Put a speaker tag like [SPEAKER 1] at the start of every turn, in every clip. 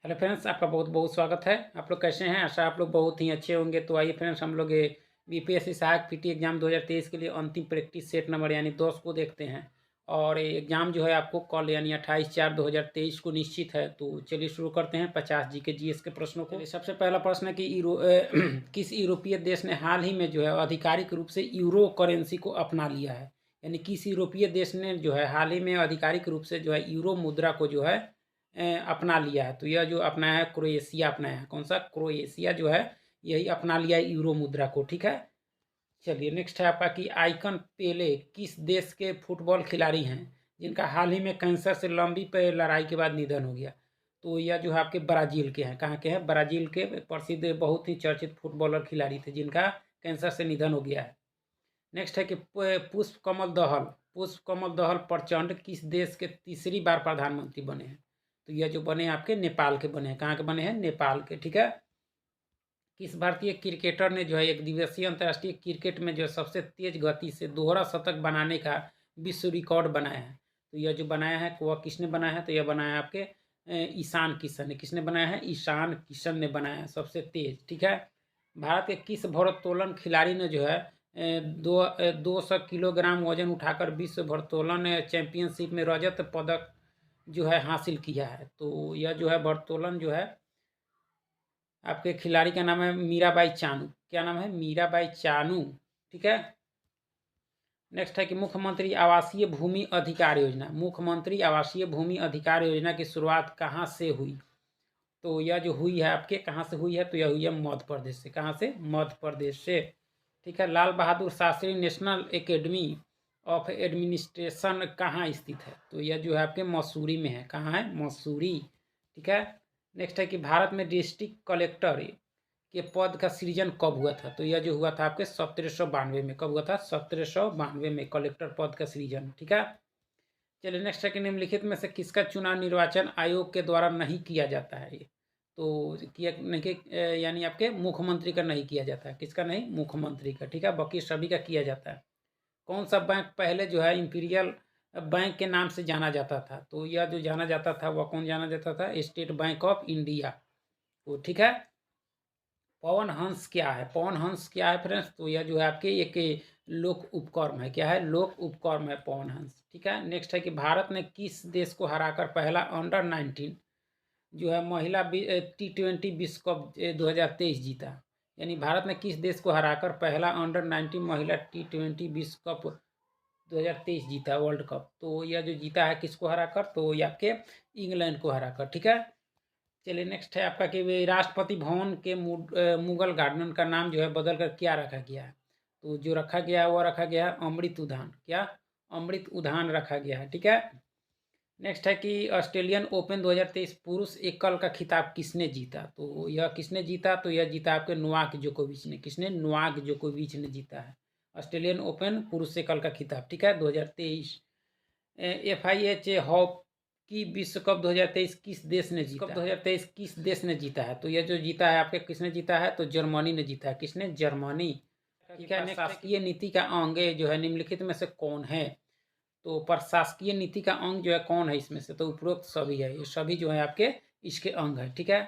[SPEAKER 1] Hello friends, आपका बहुत बहुत स्वागत है। आप लोग कैसे हैं? आशा आप लोग बहुत ही अच्छे होंगे। तो आइए फ्रेंड्स, हम लोग ये बीपीएससी सहायक पीटी एग्जाम 2023 के लिए अंतिम प्रैक्टिस सेट नंबर यानी 10 को देखते हैं। और ये एग्जाम जो है आपको कल यानी 28/4/2023 को निश्चित है। तो चलिए शुरू करते हैं 50 जी के जीएस के प्रश्नों को। सबसे पहला प्रश्न है कि किस यूरोपीय देश ने हाल ही में जो है आधिकारिक रूप से यूरो करेंसी को अपना लिया है। यानी किस यूरोपीय देश ने जो है हाल ही में आधिकारिक रूप से जो है यूरो मुद्रा को जो है अपना लिया है। तो यह जो अपनाया है क्रोएशिया अपनाया है। कौन सा? क्रोएशिया जो है यही अपना लिया है यूरो मुद्रा को। ठीक है, चलिए नेक्स्ट है आपका कि आइकन पेले किस देश के फुटबॉल खिलाड़ी हैं जिनका हाल ही में कैंसर से लंबी लड़ाई के बाद निधन हो गया। तो यह जो है आपके ब्राज़ील के हैं। कहाँ के हैं? ब्राज़ील के प्रसिद्ध बहुत ही चर्चित फुटबॉलर खिलाड़ी थे जिनका कैंसर से निधन हो गया है। नेक्स्ट है कि पुष्प कमल दहल प्रचंड किस देश के तीसरी बार प्रधानमंत्री बने हैं। तो यह जो बने आपके नेपाल के बने हैं। कहाँ के बने हैं? नेपाल के। ठीक है, किस भारतीय क्रिकेटर ने जो है एक दिवसीय अंतर्राष्ट्रीय क्रिकेट में जो सबसे तेज गति से दोहरा शतक बनाने का विश्व रिकॉर्ड बनाया है। तो यह जो बनाया है वह किसने बनाया है? तो यह बनाया है आपके ईशान किशन ने। किसने बनाया है? ईशान किशन ने बनाया है सबसे तेज। ठीक है, भारत के किस भारोत्तोलन खिलाड़ी ने जो है 200 किलोग्राम वजन उठाकर विश्व भारोत्तोलन चैंपियनशिप में रजत पदक जो है हासिल किया है। तो यह जो है भारोत्तोलन जो है आपके खिलाड़ी का नाम है मीराबाई चानू। क्या नाम है? मीराबाई चानू। ठीक है, नेक्स्ट है कि मुख्यमंत्री आवासीय भूमि अधिकार योजना। मुख्यमंत्री आवासीय भूमि अधिकार योजना की शुरुआत कहाँ से हुई? तो यह जो हुई है आपके कहाँ से हुई है? तो यह हुई है मध्य प्रदेश से। कहाँ से? मध्य प्रदेश से। ठीक है, Lal Bahadur Shastri national academy of administration कहाँ स्थित है? तो यह जो है आपके मसूरी में है। कहाँ है? मसूरी। ठीक है, नेक्स्ट है कि भारत में डिस्ट्रिक्ट कलेक्टर के पद का सृजन कब हुआ था? तो यह जो हुआ था आपके 1792 में। कब हुआ था? 1792 में कलेक्टर पद का सृजन। ठीक है, चलिए नेक्स्ट है कि निम्नलिखित में से किसका चुनाव निर्वाचन आयोग के द्वारा नहीं किया जाता है? ये तो किया नहीं यानी आपके मुख्यमंत्री का नहीं किया जाता है। किसका नहीं? मुख्यमंत्री का। ठीक है, बाकी सभी का किया जाता है। कौन सा बैंक पहले जो है इंपीरियल बैंक के नाम से जाना जाता था? तो यह जो जाना जाता था वह कौन जाना जाता था? State bank of India. तो ठीक है, पवन हंस क्या है? पवन हंस क्या है फ्रेंड्स? तो यह जो है आपके एक लोक उपक्रम है। क्या है? लोक उपक्रम है पवन हंस। ठीक है, नेक्स्ट है कि भारत ने किस देश को हराकर पहला अंडर 19 जो है महिला T20 विश्व कप 2023 जीता? यानी भारत ने किस देश को हराकर पहला अंडर 19 महिला T20 विश्व कप 2023 जीता वर्ल्ड कप? तो यह जो जीता है किसको हराकर? तो ये आपके इंग्लैंड को हराकर। ठीक है, चलिए नेक्स्ट है आपका कि वे राष्ट्रपति भवन के मुगल गार्डन का नाम जो है बदल कर क्या रखा गया है? तो जो रखा गया है वह रखा गया है अमृत उद्यान। क्या? अमृत उद्यान रखा गया है। ठीक है, नेक्स्ट है कि ऑस्ट्रेलियन ओपन 2023 पुरुष एकल का खिताब किसने जीता? तो यह किसने जीता? तो यह जीता आपके नोवाक जोकोविच ने। किसने? नोवाक जोकोविच ने जीता है ऑस्ट्रेलियन ओपन पुरुष एकल का खिताब। ठीक है, 2023। FIH हॉकी विश्व कप 2023 किस देश ने जीता? कप 2023 किस देश ने जीता है? तो यह जो जीता है आपके किसने जीता है? तो जर्मनी ने जीता है। किसने? जर्मनी। ठीक है, शासकीय नीति का अंग जो है निम्नलिखित में से कौन है? तो प्रशासकीय नीति का अंग जो है कौन है इसमें से? तो उपरोक्त सभी है। ये सभी जो है आपके इसके अंग है। ठीक है,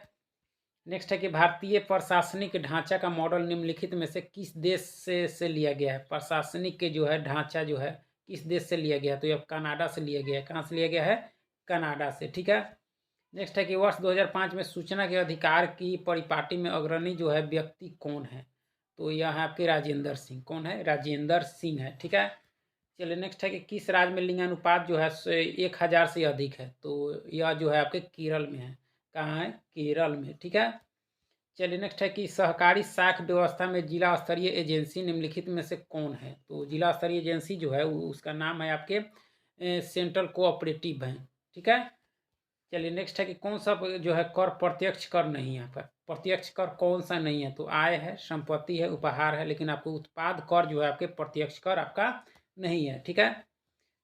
[SPEAKER 1] नेक्स्ट है कि भारतीय प्रशासनिक ढांचा का मॉडल निम्नलिखित में से किस देश से लिया गया है? प्रशासनिक के जो है ढांचा जो है किस देश से लिया गया है? तो यह कनाडा से लिया गया है। कहाँ से लिया गया है? कनाडा से। ठीक है, नेक्स्ट है कि वर्ष 2005 में सूचना के अधिकार की परिपाटी में अग्रणी जो है व्यक्ति कौन है? तो यह है आपके राजेंद्र सिंह। कौन है? राजेंद्र सिंह है। ठीक है, चलिए नेक्स्ट है कि किस राज्य में लिंगानुपात जो है 1000 से अधिक है? तो यह जो है आपके केरल में है। कहाँ है? केरल में। ठीक है, चलिए नेक्स्ट है कि सहकारी साख व्यवस्था में जिला स्तरीय एजेंसी निम्नलिखित में से कौन है? तो जिला स्तरीय एजेंसी जो है उसका नाम है आपके सेंट्रल कोऑपरेटिव बैंक। ठीक है, चलिए नेक्स्ट है कि कौन सा जो है कर प्रत्यक्ष कर नहीं है यहाँ पर? प्रत्यक्ष कर कौन सा नहीं है? तो आय है, संपत्ति है, उपहार है, लेकिन आपको उत्पाद कर जो है आपके प्रत्यक्ष कर आपका नहीं है। ठीक है,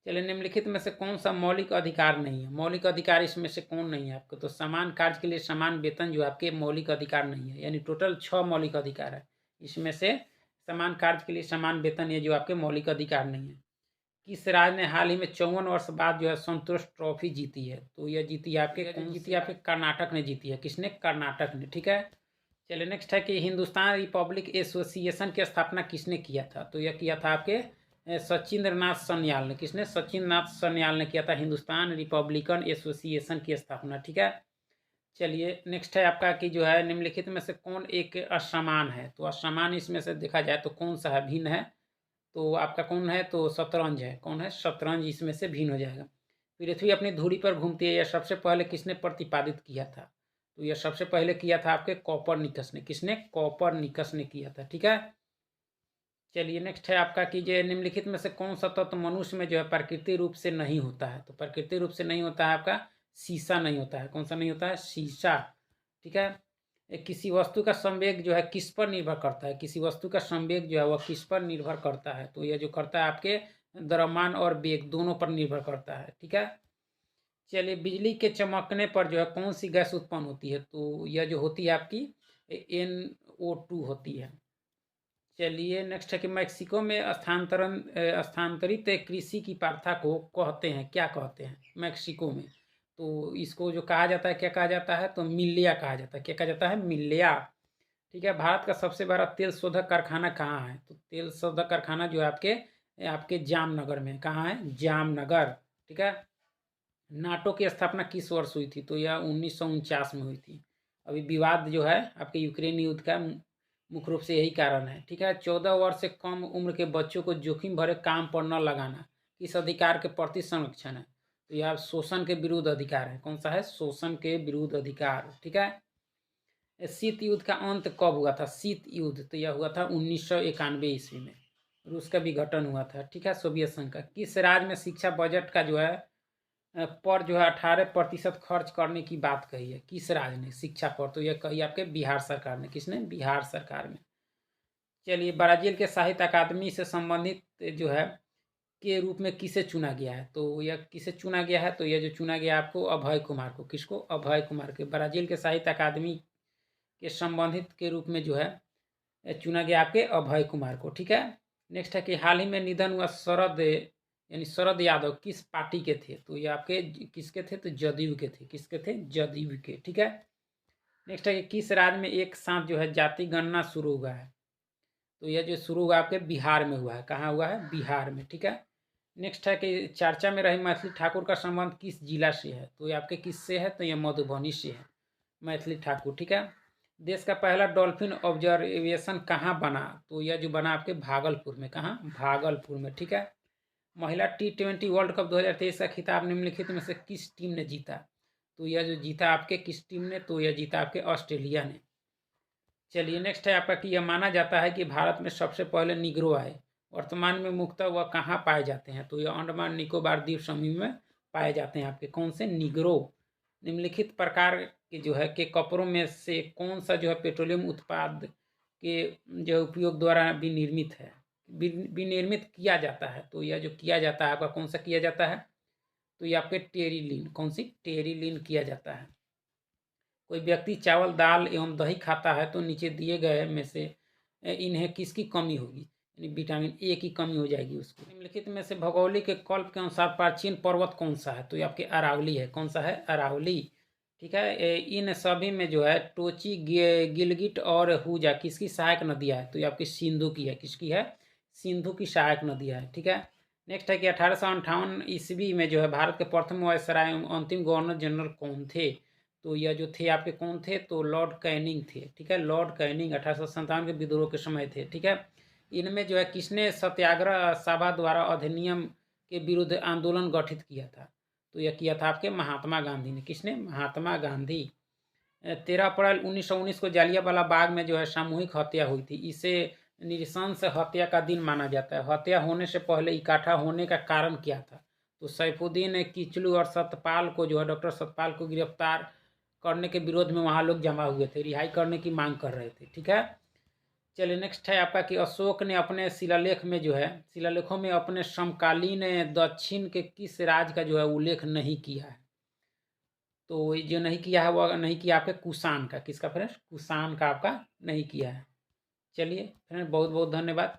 [SPEAKER 1] चलिए निम्नलिखित में से कौन सा मौलिक अधिकार नहीं है? मौलिक अधिकार इसमें से कौन नहीं है आपको? तो समान कार्य के लिए समान वेतन जो आपके मौलिक अधिकार नहीं है। यानी टोटल 6 मौलिक अधिकार है, इसमें से समान कार्य के लिए समान वेतन ये जो आपके मौलिक अधिकार नहीं है। किस राज्य ने हाल ही में 54 वर्ष बाद जो है संतोष ट्रॉफी जीती है? तो यह जीती आपके जीती आपके कर्नाटक ने जीती है। किसने? कर्नाटक ने। ठीक है, चलिए नेक्स्ट है कि हिंदुस्तान रिपब्लिक एसोसिएशन की स्थापना किसने किया था? तो यह किया था आपके सचिंद्र नाथ सन्याल ने। किसने? सचिंद्र नाथ सन्याल ने किया था हिंदुस्तान रिपब्लिकन एसोसिएशन की स्थापना। ठीक है, चलिए नेक्स्ट है आपका कि जो है निम्नलिखित में से कौन एक असमान है? तो असमान इसमें से देखा जाए तो कौन सा है? भिन्न है। तो आपका कौन है? तो शतरंज है। कौन है? शतरंज इसमें से भिन्न हो जाएगा। पृथ्वी अपनी धुरी पर घूमती है, यह सबसे पहले किसने प्रतिपादित किया था? तो यह सबसे पहले किया था आपके कॉपरनिकस ने। किसने? कॉपरनिकस ने किया था। ठीक है, चलिए नेक्स्ट है आपका कि जो निम्नलिखित में से कौन सा तत्व मनुष्य में जो है प्राकृतिक रूप से नहीं होता है? तो प्राकृतिक रूप से नहीं होता है आपका शीशा नहीं होता है। कौन सा नहीं होता है? शीशा। ठीक है, किसी वस्तु का संवेग जो है किस पर निर्भर करता है? किसी वस्तु का संवेग जो है वह किस पर निर्भर करता है? तो यह जो करता है आपके द्रव्यमान और वेग दोनों पर निर्भर करता है। ठीक है, चलिए बिजली के चमकने पर जो है कौन सी गैस उत्पन्न होती है? तो यह जो होती है आपकी NO2 होती है। चलिए नेक्स्ट है कि मैक्सिको में स्थानांतरित कृषि की प्रथा को कहते हैं, क्या कहते हैं मैक्सिको में? तो इसको जो कहा जाता है क्या कहा जाता है? तो मिल्लिया कहा जाता है। क्या कहा जाता है? मिल्लिया। ठीक है, भारत का सबसे बड़ा तेल शोधक कारखाना कहाँ है? तो तेल शोधक कारखाना जो है आपके आपके जामनगर में। कहाँ है? जामनगर। ठीक है, नाटो की स्थापना किस वर्ष हुई थी? तो यह 1949 में हुई थी। अभी विवाद जो है आपके यूक्रेन युद्ध का मुख्य रूप से यही कारण है। ठीक है, 14 वर्ष से कम उम्र के बच्चों को जोखिम भरे काम पर न लगाना किस अधिकार के प्रति संरक्षण है? तो यह शोषण के विरुद्ध अधिकार है। कौन सा है? शोषण के विरुद्ध अधिकार। ठीक है, शीत युद्ध का अंत कब हुआ था? शीत युद्ध तो यह हुआ था 1991 ईस्वी में। रूस का विघटन हुआ था। ठीक है, सोवियत संघ का। किस राज्य में शिक्षा बजट का जो है पर जो है 18% खर्च करने की बात कही है? किस राज्य ने शिक्षा पर? तो यह कही आपके बिहार सरकार ने। किसने? बिहार सरकार में। चलिए ब्राजील के साहित्य अकादमी से संबंधित जो है के रूप में किसे चुना गया है? तो यह किसे चुना गया है? तो यह जो चुना गया आपको अभय कुमार को। किसको? अभय कुमार के। ब्राजील के साहित्य अकादमी के संबंधित के रूप में जो है चुना गया आपके अभय कुमार को। ठीक है, नेक्स्ट है कि हाल ही में निधन हुआ शरद यानी शरद यादव किस पार्टी के थे? तो ये आपके किसके थे? तो जदयू के थे। किसके थे? जदयू के। ठीक है, नेक्स्ट है कि किस राज्य में एक साथ जो है जाति गणना शुरू हुआ है? तो यह जो शुरू हुआ आपके बिहार में हुआ है। कहाँ हुआ है? बिहार में। ठीक है, नेक्स्ट है कि चर्चा में रही मैथिली ठाकुर का संबंध किस जिला से है? तो ये आपके किससे है? तो यह मधुबनी से है, मैथिली ठाकुर। ठीक है, देश का पहला डॉल्फिन ऑब्जर्वेशन कहाँ बना? तो यह जो बना आपके भागलपुर में। कहाँ? भागलपुर में। ठीक है, महिला T20 वर्ल्ड कप 2023 का खिताब निम्नलिखित में से किस टीम ने जीता? तो यह जो जीता आपके किस टीम ने? तो यह जीता आपके ऑस्ट्रेलिया ने। चलिए नेक्स्ट है आपका कि यह माना जाता है कि भारत में सबसे पहले निग्रो आए। वर्तमान में मुख्यतः वह कहाँ पाए जाते हैं? तो यह अंडमान निकोबार द्वीप समूह में पाए जाते हैं आपके। कौन से? निग्रो। निम्नलिखित प्रकार के जो है के कपड़ों में से कौन सा जो है पेट्रोलियम उत्पाद के जो उपयोग द्वारा विनिर्मित है विनिर्मित किया जाता है? तो यह जो किया जाता है आपका कौन सा किया जाता है? तो ये आपके टेरिलीन। कौन सी? टेरिलीन किया जाता है। कोई व्यक्ति चावल दाल एवं दही खाता है तो नीचे दिए गए में से इन्हें किसकी कमी होगी? यानी विटामिन ए की कमी हो जाएगी उसको। निम्नलिखित में से भौगोलिक के कल्प के अनुसार प्राचीन पर्वत कौन सा है? तो ये आपके अरावली है। कौन सा है? अरावली। ठीक है, इन सभी में जो है टोची गिलगिट और हुजा किसकी सहायक नदियाँ है? तो ये आपकी सिंधु की है। किसकी है? सिंधु की सहायक नदियाँ है। ठीक है, नेक्स्ट है कि 1858 ईस्वी में जो है भारत के प्रथम वायसराय एवं अंतिम गवर्नर जनरल कौन थे? तो यह जो थे आपके कौन थे? तो लॉर्ड कैनिंग थे। ठीक है, लॉर्ड कैनिंग 1857 के विद्रोह के समय थे। ठीक है, इनमें जो है किसने सत्याग्रह सभा द्वारा अधिनियम के विरुद्ध आंदोलन गठित किया था? तो यह किया था आपके महात्मा गांधी ने। किसने? महात्मा गांधी। 13 अप्रैल 1919 को जालियांवाला बाग में जो है सामूहिक हत्या हुई थी। इसे नृशंस हत्या का दिन माना जाता है। हत्या होने से पहले इकट्ठा होने का कारण क्या था? तो सैफुद्दीन किचलू और सतपाल को जो है डॉक्टर सतपाल को गिरफ्तार करने के विरोध में वहाँ लोग जमा हुए थे, रिहाई करने की मांग कर रहे थे। ठीक है, चलिए नेक्स्ट है आपका कि अशोक ने अपने शिलालेख में जो है शिलालेखों में अपने समकालीन दक्षिण के किस राज्य का जो है उल्लेख नहीं किया है? तो जो नहीं किया है वह नहीं किया आपके कुषाण का। किसका फ्रेंड्स? कुषाण का आपका नहीं किया है। चलिए फ्रेंड बहुत बहुत धन्यवाद।